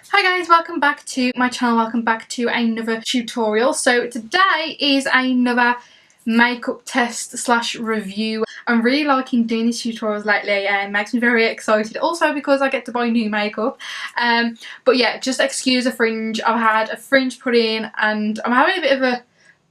Hi guys, welcome back to my channel, welcome back to another tutorial. So today is another makeup test slash review. I'm really liking doing these tutorials lately and it makes me very excited, also because I get to buy new makeup. But yeah, just excuse the fringe. I've had a fringe put in and I'm having a bit of a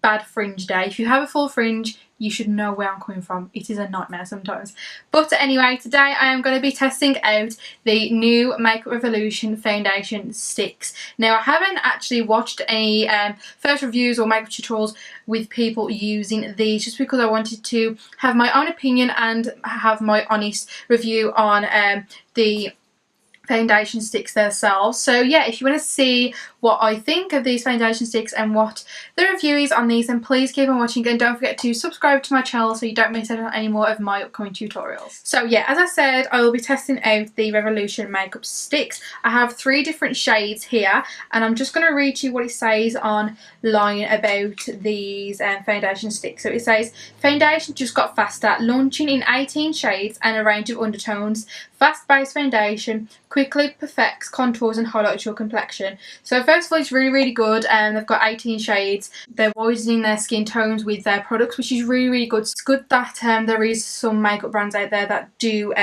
bad fringe day. If you have a full fringe, you should know where I'm coming from. It is a nightmare sometimes. But anyway, today I am going to be testing out the new Makeup Revolution foundation sticks. Now I haven't actually watched any first reviews or makeup tutorials with people using these, just because I wanted to have my own opinion and have my honest review on the foundation sticks themselves. So yeah, if you want to see what I think of these foundation sticks and what the review is on these, then please keep on watching and don't forget to subscribe to my channel so you don't miss out on any more of my upcoming tutorials. So yeah, as I said, I will be testing out the Revolution makeup sticks. I have 3 different shades here and I'm just going to read you what it says online about these foundation sticks. So it says, foundation just got faster, launching in 18 shades and a range of undertones. Fast base foundation quickly perfects contours and highlights your complexion. So first of all, it's really good, and they've got 18 shades. They're widening their skin tones with their products, which is really good. It's good that there is some makeup brands out there that do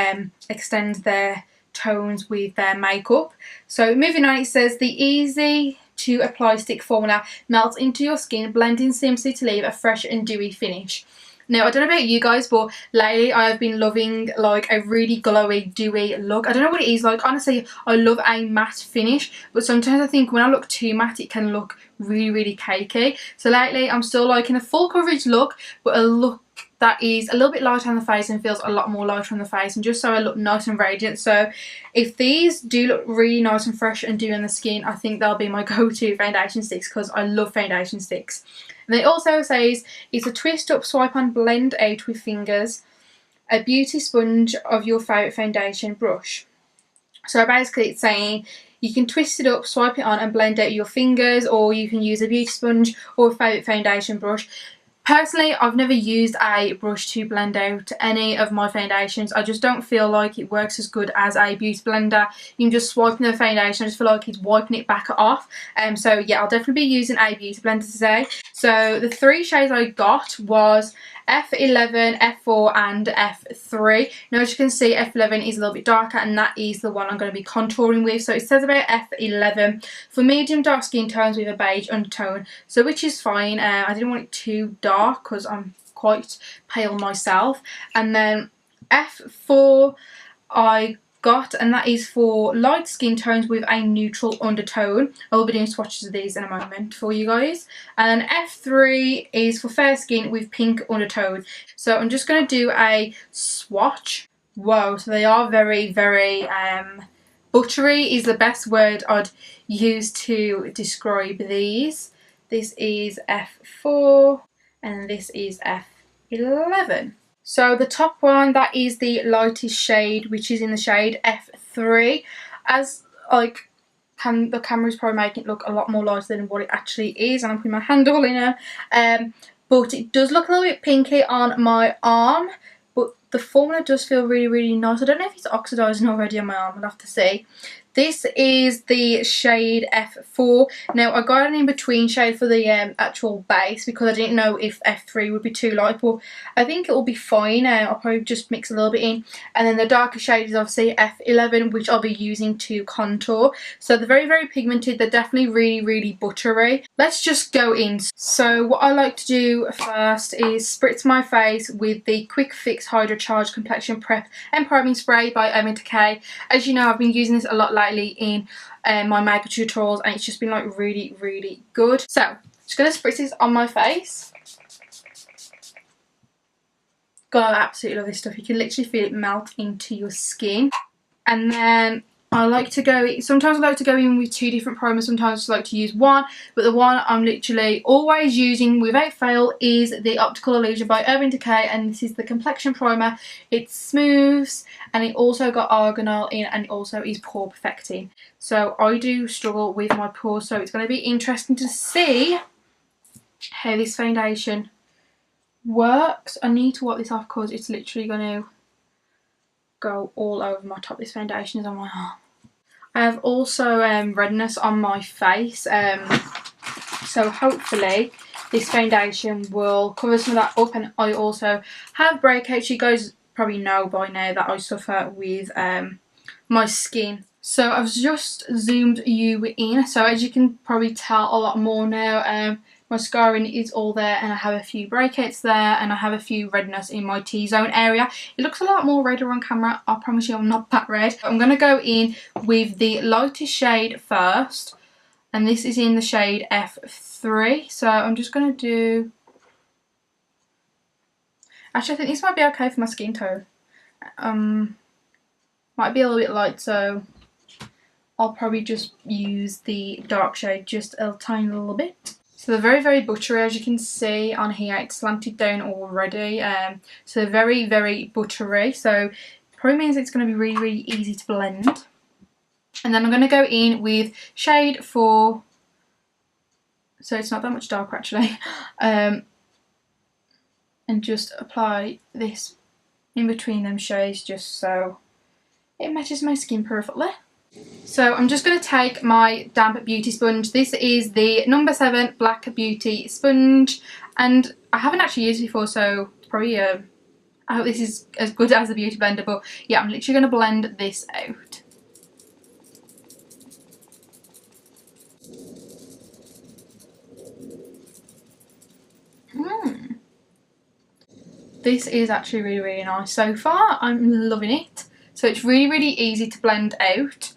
extend their tones with their makeup. So moving on, it says the easy to apply stick formula melts into your skin, blending seamlessly to leave a fresh and dewy finish. Now, I don't know about you guys, but lately I've been loving like a really glowy, dewy look. I don't know what it is, like honestly, I love a matte finish, but sometimes I think when I look too matte, it can look really cakey. So lately I'm still liking a full coverage look, but a look that is a little bit lighter on the face and feels a lot more lighter on the face, and just so I look nice and radiant. So if these do look really nice and fresh and dewy on the skin, I think they'll be my go-to foundation sticks because I love foundation sticks. And it also says it's a twist up, swipe on, blend out with fingers, a beauty sponge of your favourite foundation brush. So basically it's saying you can twist it up, swipe it on and blend out your fingers, or you can use a beauty sponge or a favourite foundation brush. Personally, I've never used a brush to blend out any of my foundations. I just don't feel like it works as good as a beauty blender. You can just swipe in the foundation, I just feel like it's wiping it back off. So yeah, I'll definitely be using a beauty blender today. So the 3 shades I got was F11, F4 and F3. Now as you can see, F11 is a little bit darker and that is the one I'm going to be contouring with. So it says about F11 for medium dark skin tones with a beige undertone, so which is fine. I didn't want it too dark because I'm quite pale myself. And then F4 I got, and that is for light skin tones with a neutral undertone. I will be doing swatches of these in a moment for you guys. And F3 is for fair skin with pink undertone. So I'm just going to do a swatch. Whoa, so they are very buttery is the best word I'd use to describe these. This is F4 and this is F11. So the top one, that is the lightest shade, which is in the shade F3. As like the camera's probably making it look a lot more lighter than what it actually is, and I'm putting my hand all in it. But it does look a little bit pinky on my arm, but the formula does feel really nice. I don't know if it's oxidising already on my arm, I'll have to see. This is the shade F4. Now I got an in-between shade for the actual base because I didn't know if F3 would be too light, but I think it will be fine. I'll probably just mix a little bit in. And then the darker shade is obviously F11, which I'll be using to contour. So they're very pigmented. They're definitely really buttery. Let's just go in. So what I like to do first is spritz my face with the Quick Fix Hydra Charge Complexion Prep and Priming Spray by Urban Decay. As you know, I've been using this a lot lately in my makeup tutorials and it's just been like really good. So I'm just going to spritz this on my face. God, I absolutely love this stuff. You can literally feel it melt into your skin. And then I like to go, sometimes I like to go in with 2 different primers, sometimes I just like to use one, but the one I'm literally always using without fail is the Optical Illusion by Urban Decay, and this is the complexion primer. It smooths and it also got arganol in, and it also is pore perfecting. So I do struggle with my pores, so it's going to be interesting to see how this foundation works. I need to wipe this off because it's literally going to go all over my top. This foundation is on my arm. I have also redness on my face, so hopefully this foundation will cover some of that up. And I also have breakouts. You guys probably know by now that I suffer with my skin. So I've just zoomed you in, so as you can probably tell a lot more now. My scarring is all there, and I have a few breakouts there, and I have a few redness in my T-zone area. It looks a lot more redder on camera. I promise you I'm not that red. I'm going to go in with the lightest shade first, and this is in the shade F3. So I'm just going to do... Actually, I think this might be okay for my skin tone. Might be a little bit light, so I'll probably just use the dark shade just a tiny little bit. So they're very, very buttery, as you can see on here. It's slanted down already. So very, very buttery. So probably means it's going to be really, really easy to blend. And then I'm going to go in with shade 4. So it's not that much darker actually. And just apply this in between them shades just so it matches my skin perfectly. So I'm just going to take my damp beauty sponge. This is the number 7 Black Beauty sponge, and I haven't actually used it before, so it's probably I hope this is as good as a beauty blender. But yeah, I'm literally going to blend this out. This is actually really, really nice so far. I'm loving it. So it's really, really easy to blend out.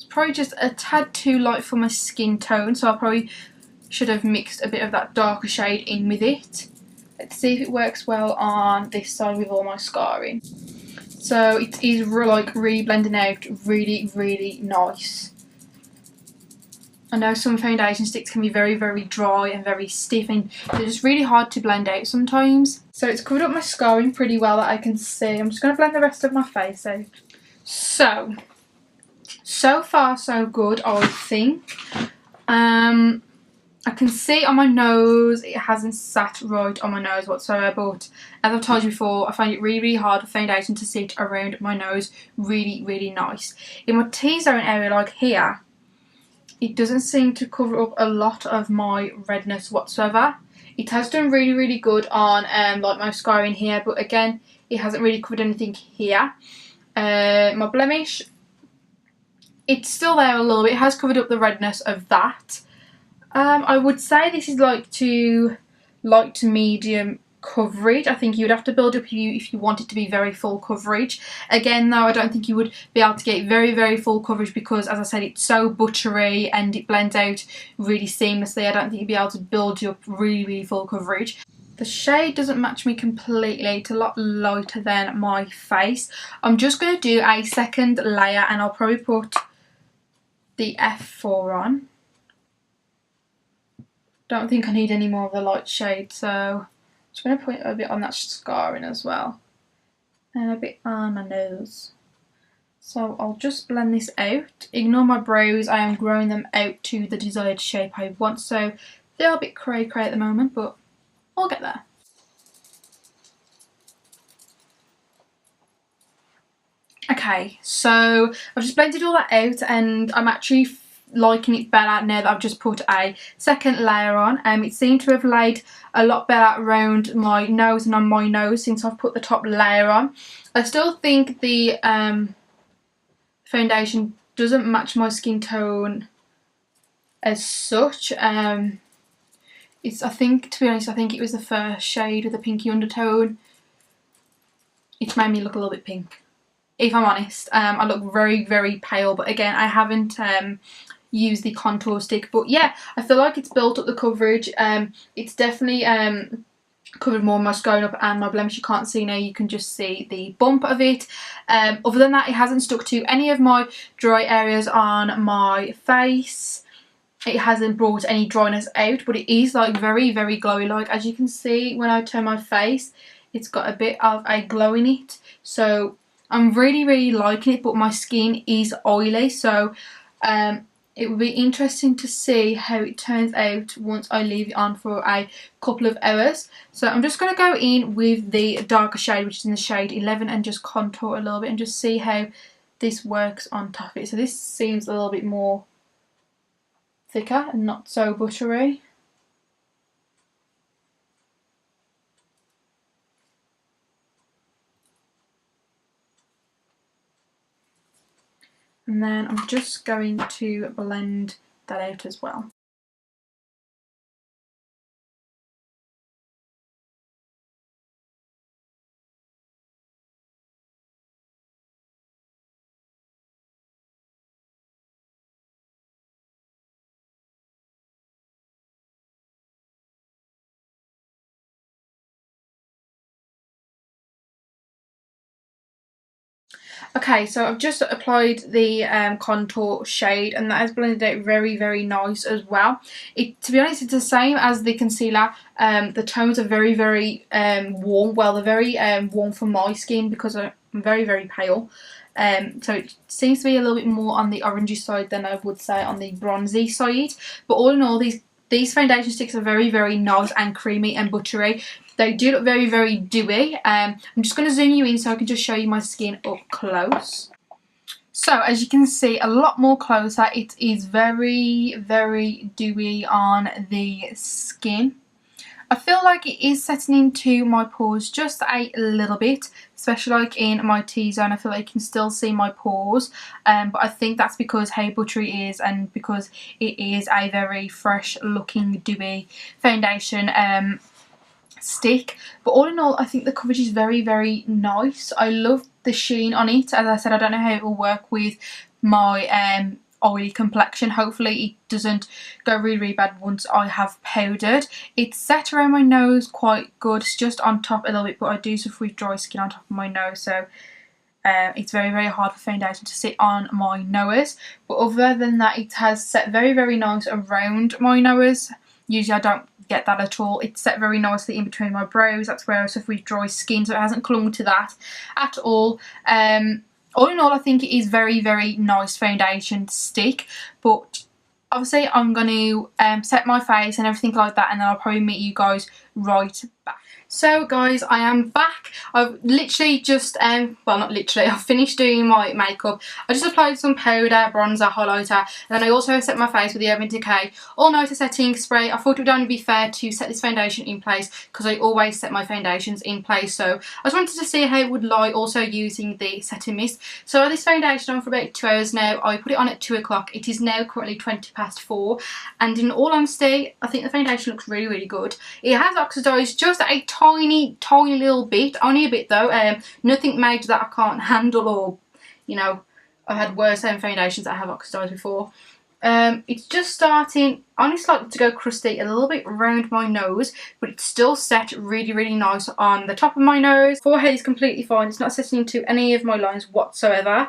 Probably just a tad too light for my skin tone, so I probably should have mixed a bit of that darker shade in with it. Let's see if it works well on this side with all my scarring. So it is like really blending out, really, really nice. I know some foundation sticks can be very, very dry and very stiff, and they're just really hard to blend out sometimes. So it's covered up my scarring pretty well that I can see. I'm just going to blend the rest of my face out. So far so good, I think. I can see on my nose it hasn't sat right on my nose whatsoever, but as I've told you before, I find it really, really hard for foundation to sit around my nose really, really nice. In my T-zone area, like here, it doesn't seem to cover up a lot of my redness whatsoever. It has done really, really good on like my scarring here, but again, it hasn't really covered anything here. My blemish, it's still there a little bit. It has covered up the redness of that. I would say this is like to light to medium coverage. I think you would have to build up if you want it to be very full coverage. Again though, I don't think you would be able to get very, very full coverage because, as I said, it's so buttery and it blends out really seamlessly. I don't think you'd be able to build you up really, really full coverage. The shade doesn't match me completely. It's a lot lighter than my face. I'm just going to do a second layer, and I'll probably put the F4 on. Don't think I need any more of the light shade, so I'm just going to put a bit on that scarring as well, and a bit on my nose. So I'll just blend this out. Ignore my brows, I am growing them out to the desired shape I want, so they're a bit cray cray at the moment, but I'll get there. Okay, so I've just blended all that out, and I'm actually liking it better now that I've just put a second layer on. It seemed to have laid a lot better around my nose and on my nose since I've put the top layer on. I still think the foundation doesn't match my skin tone as such. I think, to be honest, I think it was the first shade with the pinky undertone. It's made me look a little bit pink, if I'm honest. I look very, very pale, but again, I haven't used the contour stick. But yeah, I feel like it's built up the coverage. It's definitely covered more of my scarring up and my blemish. You can't see now, you can just see the bump of it. Other than that, it hasn't stuck to any of my dry areas on my face. It hasn't brought any dryness out, but it is like very, very glowy. Like, as you can see when I turn my face, it's got a bit of a glow in it. So I'm really, really liking it, but my skin is oily, so it will be interesting to see how it turns out once I leave it on for a couple of hours. So I'm just going to go in with the darker shade, which is in the shade 11, and just contour a little bit and just see how this works on top of it. So this seems a little bit more thicker and not so buttery. And then I'm just going to blend that out as well. Okay, so I've just applied the contour shade, and that has blended out very, very nice as well. To be honest, it's the same as the concealer. The tones are very, very warm. Well, they're very warm for my skin because I'm very, very pale. So it seems to be a little bit more on the orangey side than I would say on the bronzy side. But all in all, these foundation sticks are very, very nice and creamy and buttery. They do look very, very dewy. I'm just going to zoom you in so I can just show you my skin up close. So as you can see a lot more closer, it is very, very dewy on the skin. I feel like it is setting into my pores just a little bit, especially like in my T-zone. I feel like you can still see my pores, but I think that's because how buttery it is and because it is a very fresh looking dewy foundation stick. But all in all, I think the coverage is very, very nice. I love the sheen on it. As I said, I don't know how it will work with my oily complexion. Hopefully it doesn't go really, really bad once I have powdered. It's set around my nose quite good. It's just on top a little bit, but I do suffer with dry skin on top of my nose, so it's very, very hard for foundation to sit on my nose. But other than that, it has set very, very nice around my nose. Usually I don't get that at all. It's set very nicely in between my brows. That's where I suffer with dry skin, so it hasn't clung to that at all. All in all, I think it is very, very nice foundation stick, but obviously I'm going to set my face and everything like that, and then I'll probably meet you guys right back. So guys, I am back. I've literally just, well not literally, I've finished doing my makeup. I just applied some powder, bronzer, highlighter, and then I also set my face with the Urban Decay All Nighter Setting Spray. I thought it would only be fair to set this foundation in place because I always set my foundations in place. So I just wanted to see how it would lie also using the setting mist. So I had this foundation on for about 2 hours now. I put it on at 2 o'clock. It is now currently 4:20, and in all honesty, I think the foundation looks really, really good. It has oxidised just a tiny little bit, only a bit though, nothing major that I can't handle, or you know, I've had worse foundations that have oxidised before. It's just starting, honestly, like to go crusty a little bit around my nose, but it's still set really, really nice on the top of my nose. Forehead is completely fine. It's not setting into any of my lines whatsoever.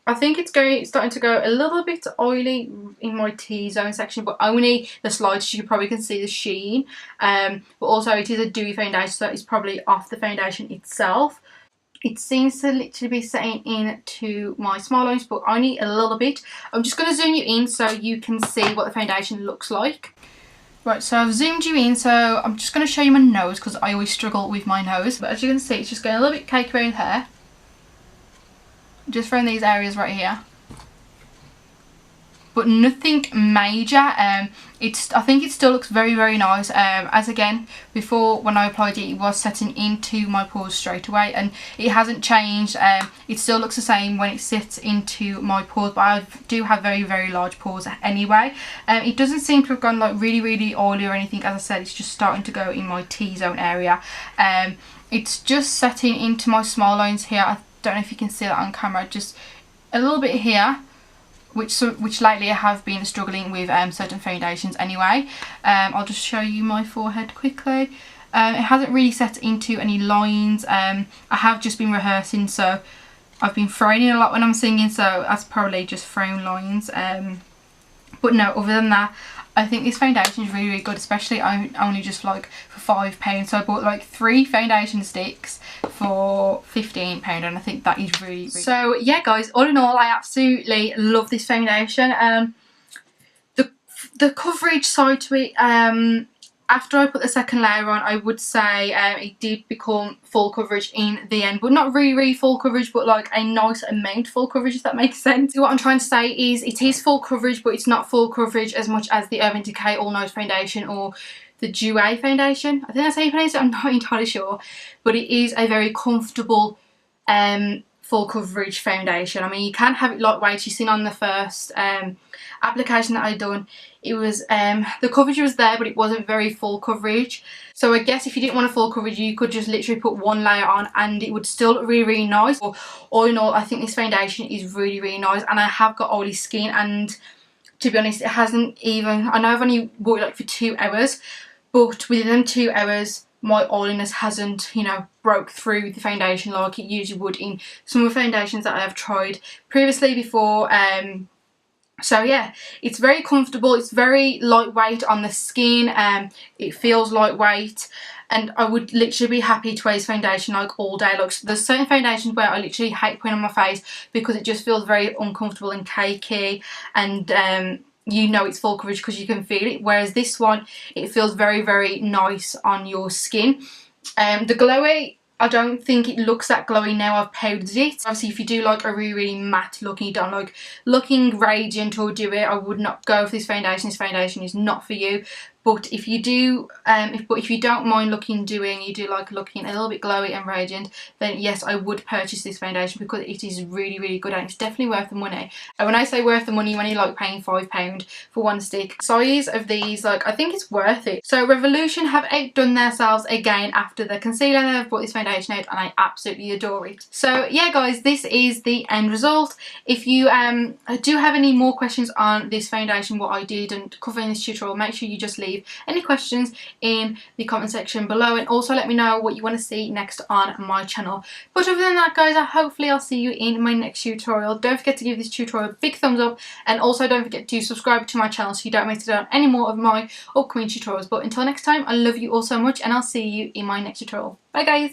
I think it's starting to go a little bit oily in my T-zone section, but only the slightest. You probably can see the sheen. But also it is a dewy foundation, so it's probably off the foundation itself. It seems to literally be setting into my smile lines, but only a little bit. I'm just going to zoom you in so you can see what the foundation looks like. Right, so I've zoomed you in, so I'm just going to show you my nose because I always struggle with my nose. But as you can see, it's just going a little bit cakey around here. Just around these areas right here, but nothing major. I think it still looks very, very nice. As again before, when I applied it, it was setting into my pores straight away, and it hasn't changed. It still looks the same when it sits into my pores, but I do have very, very large pores anyway. It doesn't seem to have gone like really, really oily or anything. As I said, it's just starting to go in my T-zone area. It's just setting into my smile lines here. I don't know if you can see that on camera, just a little bit here, which lately I have been struggling with certain foundations anyway. I'll just show you my forehead quickly. It hasn't really set into any lines. I have just been rehearsing, so I've been frowning a lot when I'm singing, so that's probably just frown lines. But no, other than that, I think this foundation is really, really good, especially only just like for £5. So I bought like 3 foundation sticks for £15, and I think that is really, really good. So yeah guys, all in all, I absolutely love this foundation. The coverage side to it, After I put the second layer on, I would say it did become full coverage in the end, but not really full coverage, but like a nice amount full coverage, if that makes sense. So what I'm trying to say is it is full coverage, but it's not full coverage as much as the Urban Decay All Night Foundation or the Jouer Foundation. I think that's how you pronounce it, I'm not entirely sure, but it is a very comfortable full coverage foundation. I mean, you can have it lightweight. You've seen on the first application that I done, it was the coverage was there, but it wasn't very full coverage. So I guess if you didn't want a full coverage, you could just literally put one layer on and it would still look really nice. But all in all, I think this foundation is really nice, and I have got oily skin, and to be honest, it hasn't even, I know I've only wore it like for 2 hours, but within them 2 hours my oiliness hasn't, you know, broke through the foundation like it usually would in some of the foundations that I have tried previously before. So yeah, it's very comfortable, it's very lightweight on the skin, it feels lightweight, and I would literally be happy to wear this foundation like all day. Like, there's certain foundations where I literally hate putting on my face because it just feels very uncomfortable and cakey, and you know it's full coverage because you can feel it, whereas this one, it feels very nice on your skin. The glowy, I don't think it looks that glowy now I've powdered it. Obviously, if you do like a really matte look and you don't like looking radiant or dewy, I would not go for this foundation. This foundation is not for you. But if you do, if you don't mind looking dewy and you do like looking a little bit glowy and radiant, then yes, I would purchase this foundation because it is really good and it's definitely worth the money. And when I say worth the money, I'm only like paying £5 for one stick. Size of these, like, I think it's worth it. So Revolution have outdone themselves again after the concealer. They've brought this foundation out and I absolutely adore it. So yeah guys, this is the end result. If you do have any more questions on this foundation, what I did and cover in this tutorial, make sure you just leave any questions in the comment section below, and also let me know what you want to see next on my channel. But other than that guys, hopefully I'll see you in my next tutorial. Don't forget to give this tutorial a big thumbs up, and also don't forget to subscribe to my channel so you don't miss out on any more of my upcoming tutorials. But until next time, I love you all so much and I'll see you in my next tutorial. Bye guys!